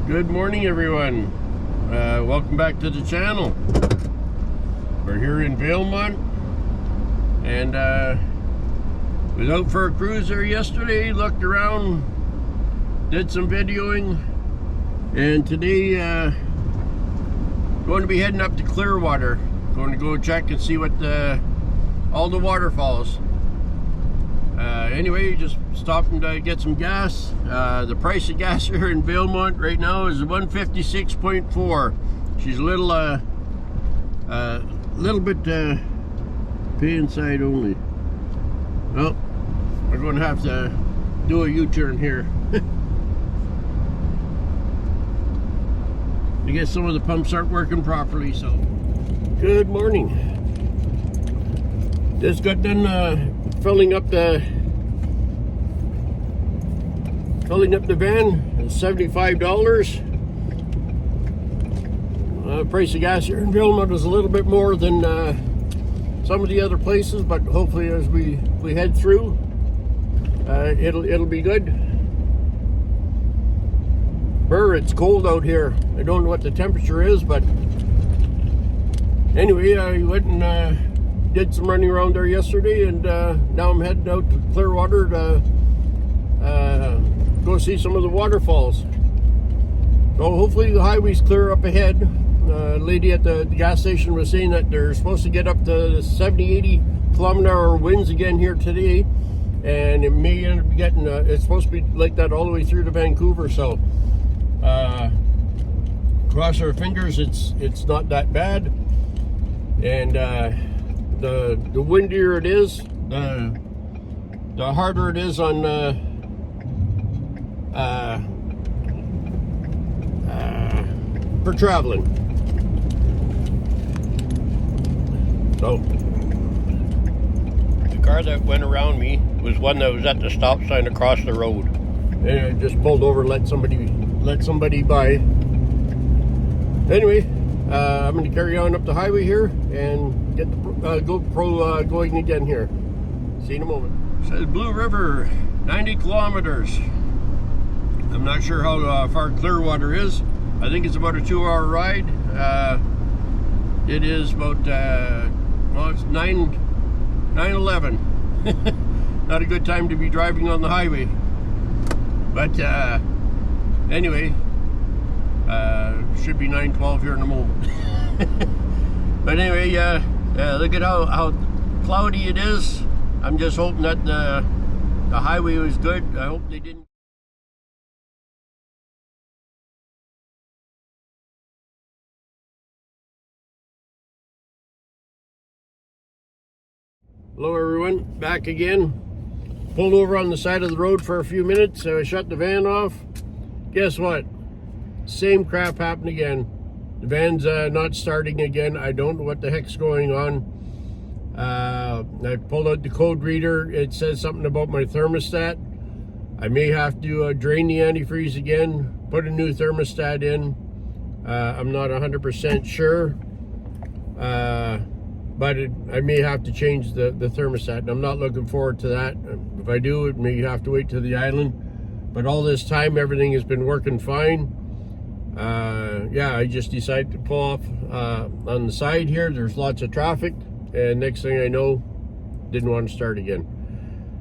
Good morning, everyone. Welcome back to the channel. We're here in Valemount, and was out for a cruise there yesterday, looked around, did some videoing, and today going to be heading up to Clearwater. Going to go check and see what all the waterfalls. Anyway, just stopping to get some gas. The price of gas here in Valemount right now is 156.4. She's a little bit pay inside only. Well, we're going to have to do a U-turn here. I guess some of the pumps aren't working properly, so. Good morning. Just got done filling up the van. It's $75. Price of gas here in Valemount is a little bit more than some of the other places, but hopefully as we head through, it'll be good. It's cold out here. I don't know what the temperature is, but anyway, I went and did some running around there yesterday, and now I'm heading out to Clearwater to go see some of the waterfalls. So hopefully the highway's clear up ahead. The lady at the gas station was saying that they're supposed to get up to 70-80 kilometer-hour winds again here today, and it may end up getting it's supposed to be like that all the way through to Vancouver. So cross our fingers it's not that bad. And the windier it is, the harder it is on for traveling. So the car that went around me was one that was at the stop sign across the road, and I just pulled over and let somebody by. Anyway, I'm going to carry on up the highway here and get the GoPro going again here. See you in a moment. It says Blue River, 90 kilometers. I'm not sure how far Clearwater is. I think it's about a 2-hour ride. It is about, well, it's 9:11. Not a good time to be driving on the highway. But anyway, should be 9:12 here in a moment. But anyway, look at how cloudy it is. I'm just hoping that the highway was good. I hope they didn't. Hello everyone, back again. Pulled over on the side of the road for a few minutes. I shut the van off. Guess what? Same crap happened again. The van's not starting again. I don't know what the heck's going on. I pulled out the code reader. It says something about my thermostat. I may have to drain the antifreeze again, put a new thermostat in. I'm not 100% sure. But I may have to change the thermostat, and I'm not looking forward to that. If I do, it may have to wait to the island. But all this time, everything has been working fine. Yeah, I just decided to pull off on the side here. There's lots of traffic, and next thing I know, didn't want to start again.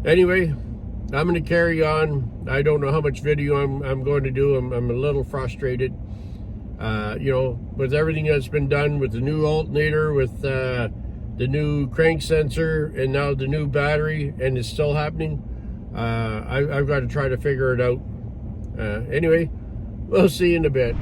Anyway, I'm going to carry on. I don't know how much video I'm going to do. I'm a little frustrated. You know, with everything that's been done with the new alternator, with the new crank sensor, and now the new battery, and it's still happening. I've got to try to figure it out. Anyway, we'll see you in a bit.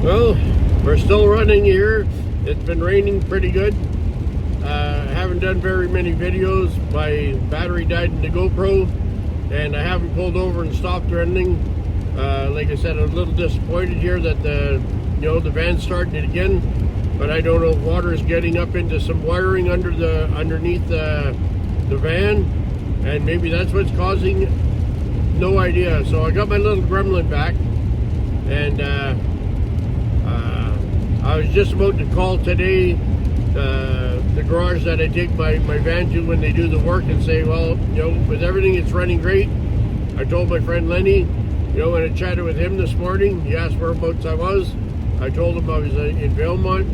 Well, we're still running here. It's been raining pretty good. I haven't done very many videos. My battery died in the GoPro, and I haven't pulled over and stopped or anything. Like I said, I'm a little disappointed here that the van's starting it again, but I don't know if water is getting up into some wiring underneath the van, and maybe that's what's causing. No idea. So I got my little gremlin back, and just about to call today the garage that I take my van to when they do the work and say, well, you know, with everything, it's running great. I told my friend Lenny, you know, when I chatted with him this morning, he asked whereabouts I was. I told him I was in Valemount,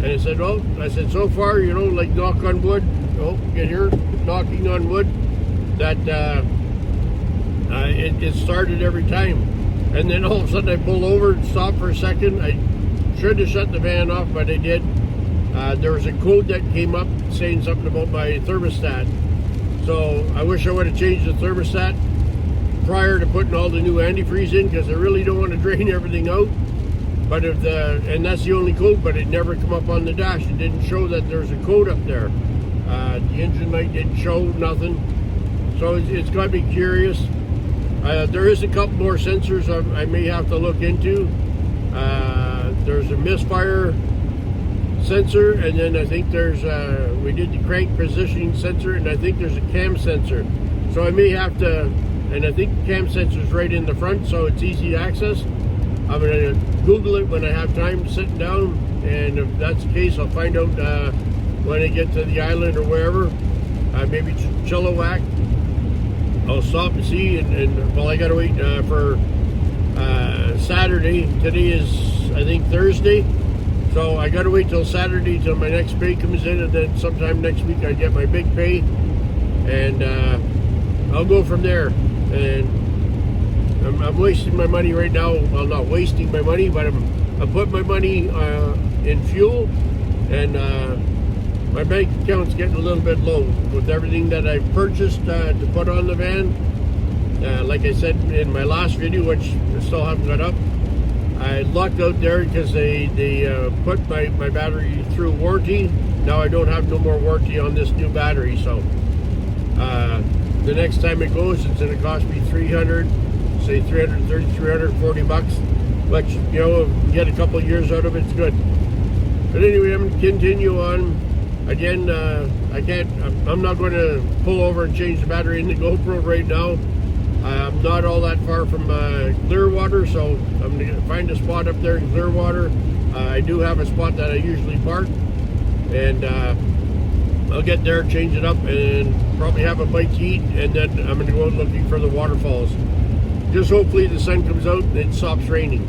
and I said, well, so far, you know, like knock on wood, oh, get here, knocking on wood, that it started every time. And then all of a sudden I pull over and stop for a second. I should have shut the van off, but I did. There was a code that came up saying something about my thermostat. So I wish I would have changed the thermostat prior to putting all the new antifreeze in, because I really don't want to drain everything out. But and that's the only code, but it never come up on the dash. It didn't show that there's a code up there. The engine light didn't show nothing. So it's got me curious. There is a couple more sensors I may have to look into. There's a misfire sensor, and then I think there's we did the crank positioning sensor, and I think there's a cam sensor. So I may have to, and I think the cam sensor is right in the front, so it's easy to access. I'm going to Google it when I have time sitting down, and if that's the case, I'll find out when I get to the island or wherever. Maybe Chilliwack. I'll stop and see, and well, I got to wait for Saturday. Today is, I think, Thursday. So I got to wait till Saturday till my next pay comes in, and then sometime next week I get my big pay, and I'll go from there. And I'm wasting my money right now. Well, not wasting my money, but I'm putting my money in fuel, and my bank account's getting a little bit low with everything that I've purchased to put on the van. Like I said in my last video, which I still haven't got up, I lucked out there because they put my battery through warranty. Now I don't have no more warranty on this new battery, so the next time it goes, it's going to cost me say 330, 340 bucks, which, you know, if you get a couple of years out of it, it's good. But anyway, I'm going to continue on. Again, I'm not going to pull over and change the battery in the GoPro right now. I'm not all that far from Clearwater, so I'm going to find a spot up there in Clearwater. I do have a spot that I usually park, and I'll get there, change it up, and probably have a bite to eat, and then I'm going to go out looking for the waterfalls. Just hopefully the sun comes out and it stops raining.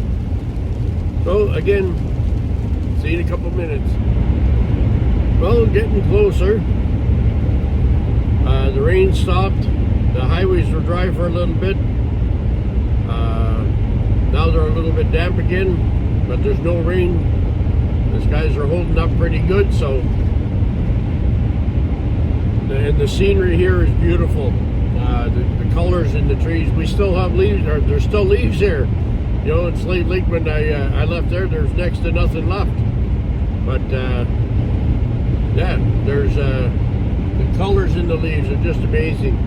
So again, see you in a couple minutes. Well, getting closer. The rain stopped. The highways were dry for a little bit. Now they're a little bit damp again, but there's no rain. The skies are holding up pretty good, so. And the scenery here is beautiful. The colors in the trees. We still have leaves, or there's still leaves here. You know, it's late when I left there's next to nothing left. But yeah, there's the colors in the leaves are just amazing.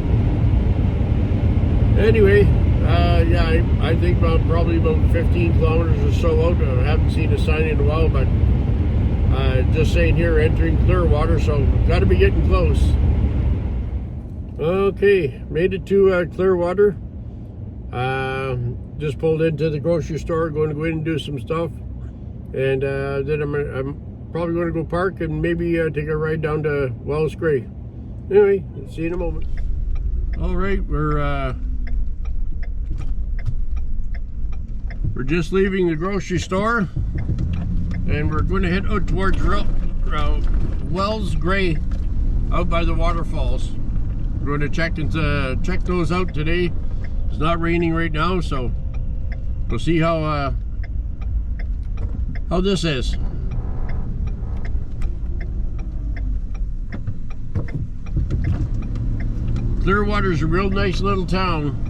Anyway, yeah, I think probably about 15 kilometers or so out. I haven't seen a sign in a while, but just saying here, entering Clearwater, so got to be getting close. Okay, made it to Clearwater. Just pulled into the grocery store, going to go in and do some stuff, and then I'm probably going to go park and maybe take a ride down to Wells Gray. Anyway, see you in a moment. All right, we're just leaving the grocery store, and we're going to head out towards Wells Gray, out by the waterfalls. We're going to check those out today. It's not raining right now, so we'll see how this is. Clearwater's a real nice little town.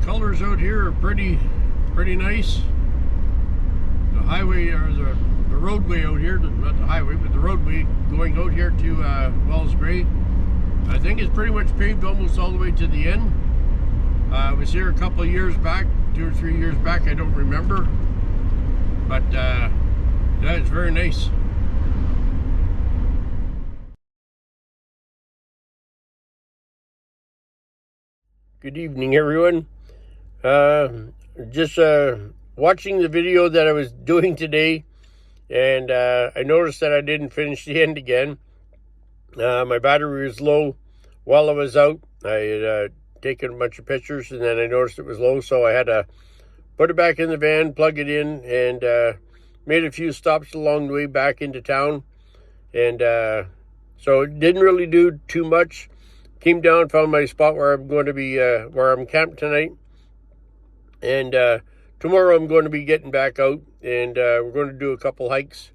Colors out here are pretty nice. The highway, or the roadway out here, not the highway, but the roadway going out here to Wells Gray, I think it's pretty much paved almost all the way to the end. I was here a couple of years back, 2 or 3 years back, I don't remember, but Yeah, it's very nice. Good evening, everyone. Just watching the video that I was doing today, and I noticed that I didn't finish the end again. My battery was low while I was out. I had taken a bunch of pictures, and then I noticed it was low, so I had to put it back in the van, plug it in, and made a few stops along the way back into town. And so it didn't really do too much. Came down, found my spot where I'm going to be, where I'm camped tonight. And tomorrow I'm going to be getting back out, and we're going to do a couple hikes.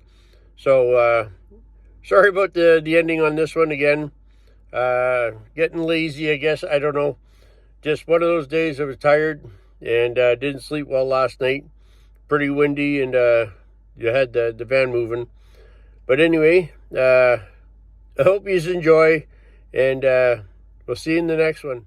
So sorry about the ending on this one again. Getting lazy, I guess. I don't know. Just one of those days I was tired and didn't sleep well last night. Pretty windy, and you had the van moving. But anyway, I hope you enjoy, and we'll see you in the next one.